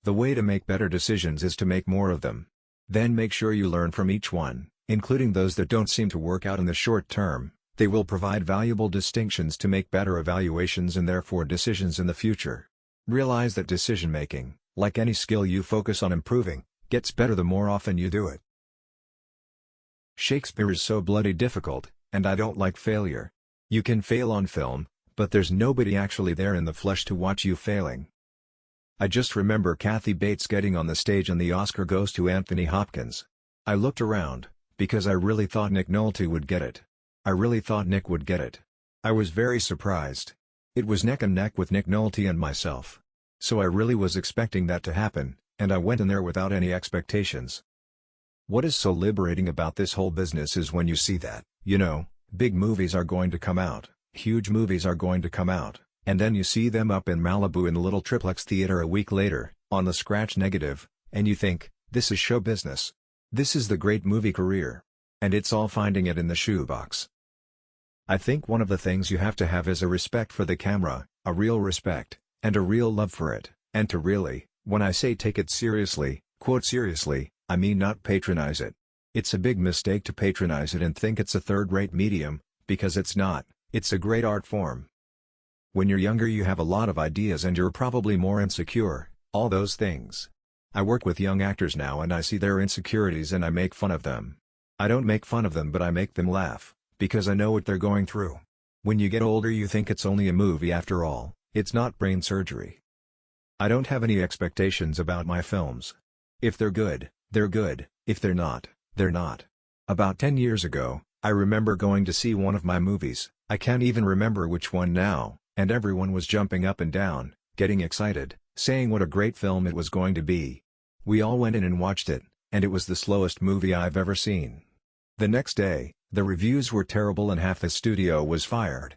The way to make better decisions is to make more of them. Then make sure you learn from each one, including those that don't seem to work out in the short term. They will provide valuable distinctions to make better evaluations and therefore decisions in the future. Realize that decision-making, like any skill you focus on improving, gets better the more often you do it. Shakespeare is so bloody difficult, and I don't like failure. You can fail on film, but there's nobody actually there in the flesh to watch you failing. I just remember Kathy Bates getting on the stage and the Oscar goes to Anthony Hopkins. I looked around, because I really thought Nick Nolte would get it. I really thought Nick would get it. I was very surprised. It was neck and neck with Nick Nolte and myself. So I really was expecting that to happen, and I went in there without any expectations. What is so liberating about this whole business is when you see that, big movies are going to come out, huge movies are going to come out, and then you see them up in Malibu in the little triplex theater a week later, on the scratch negative, and you think, this is show business. This is the great movie career. And it's all finding it in the shoebox. I think one of the things you have to have is a respect for the camera, a real respect, and a real love for it, and to really, when I say take it seriously, quote seriously, I mean not patronize it. It's a big mistake to patronize it and think it's a third-rate medium, because it's not, it's a great art form. When you're younger you have a lot of ideas and you're probably more insecure, all those things. I work with young actors now and I see their insecurities and I make fun of them. I don't make fun of them but I make them laugh, because I know what they're going through. When you get older you think it's only a movie after all, it's not brain surgery. I don't have any expectations about my films. If they're good, they're good, if they're not, they're not. About 10 years ago, I remember going to see one of my movies, I can't even remember which one now, and everyone was jumping up and down, getting excited, saying what a great film it was going to be. We all went in and watched it, and it was the slowest movie I've ever seen. The next day, the reviews were terrible and half the studio was fired.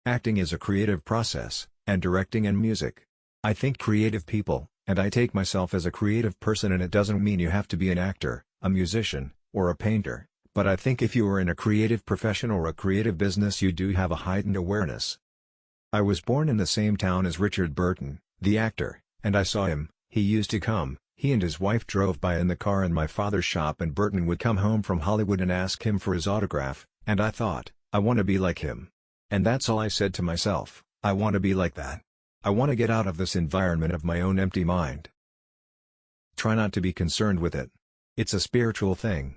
Acting is a creative process, and directing and music. I think creative people, and I take myself as a creative person, and it doesn't mean you have to be an actor, a musician, or a painter, but I think if you are in a creative profession or a creative business you do have a heightened awareness. I was born in the same town as Richard Burton, the actor, and I saw him. He used to come, he and his wife drove by in the car in my father's shop and Burton would come home from Hollywood and ask him for his autograph, and I thought, I want to be like him. And that's all I said to myself, I want to be like that. I want to get out of this environment of my own empty mind. Try not to be concerned with it. It's a spiritual thing.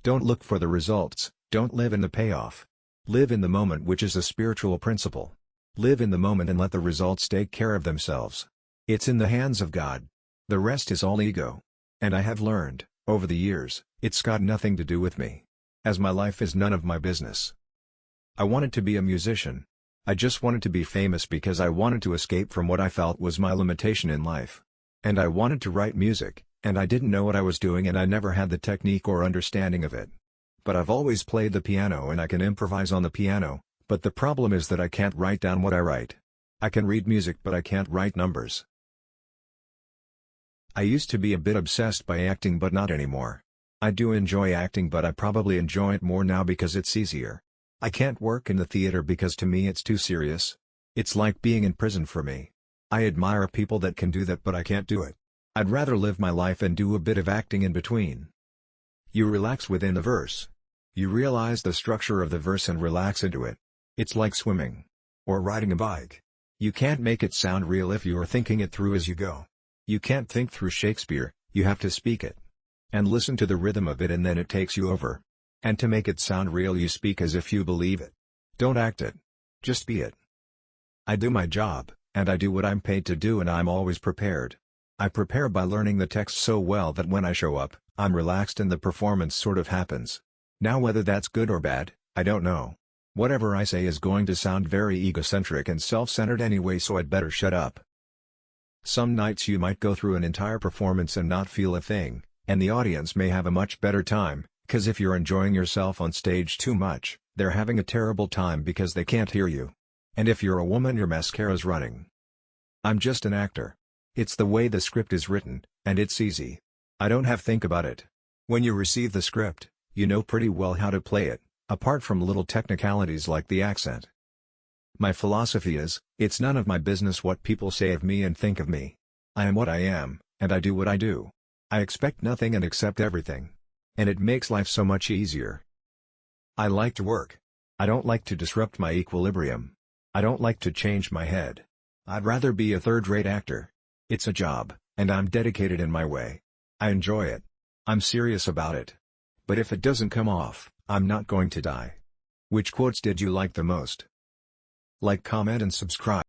Don't look for the results, don't live in the payoff. Live in the moment, which is a spiritual principle. Live in the moment and let the results take care of themselves. It's in the hands of God. The rest is all ego. And I have learned, over the years, it's got nothing to do with me. As my life is none of my business. I wanted to be a musician. I just wanted to be famous because I wanted to escape from what I felt was my limitation in life. And I wanted to write music, and I didn't know what I was doing and I never had the technique or understanding of it. But I've always played the piano and I can improvise on the piano, but the problem is that I can't write down what I write. I can read music but I can't write numbers. I used to be a bit obsessed by acting but not anymore. I do enjoy acting but I probably enjoy it more now because it's easier. I can't work in the theater because to me it's too serious. It's like being in prison for me. I admire people that can do that but I can't do it. I'd rather live my life and do a bit of acting in between. You relax within the verse. You realize the structure of the verse and relax into it. It's like swimming. Or riding a bike. You can't make it sound real if you are thinking it through as you go. You can't think through Shakespeare, you have to speak it. And listen to the rhythm of it and then it takes you over. And to make it sound real you speak as if you believe it. Don't act it. Just be it. I do my job, and I do what I'm paid to do and I'm always prepared. I prepare by learning the text so well that when I show up, I'm relaxed and the performance sort of happens. Now whether that's good or bad, I don't know. Whatever I say is going to sound very egocentric and self-centered anyway, so I'd better shut up. Some nights you might go through an entire performance and not feel a thing, and the audience may have a much better time, 'cause if you're enjoying yourself on stage too much, they're having a terrible time because they can't hear you. And if you're a woman your mascara's running. I'm just an actor. It's the way the script is written, and it's easy. I don't have to think about it. When you receive the script, you know pretty well how to play it, apart from little technicalities like the accent. My philosophy is, it's none of my business what people say of me and think of me. I am what I am, and I do what I do. I expect nothing and accept everything. And it makes life so much easier. I like to work. I don't like to disrupt my equilibrium. I don't like to change my head. I'd rather be a third-rate actor. It's a job, and I'm dedicated in my way. I enjoy it. I'm serious about it. But if it doesn't come off, I'm not going to die. Which quotes did you like the most? Like, comment and subscribe.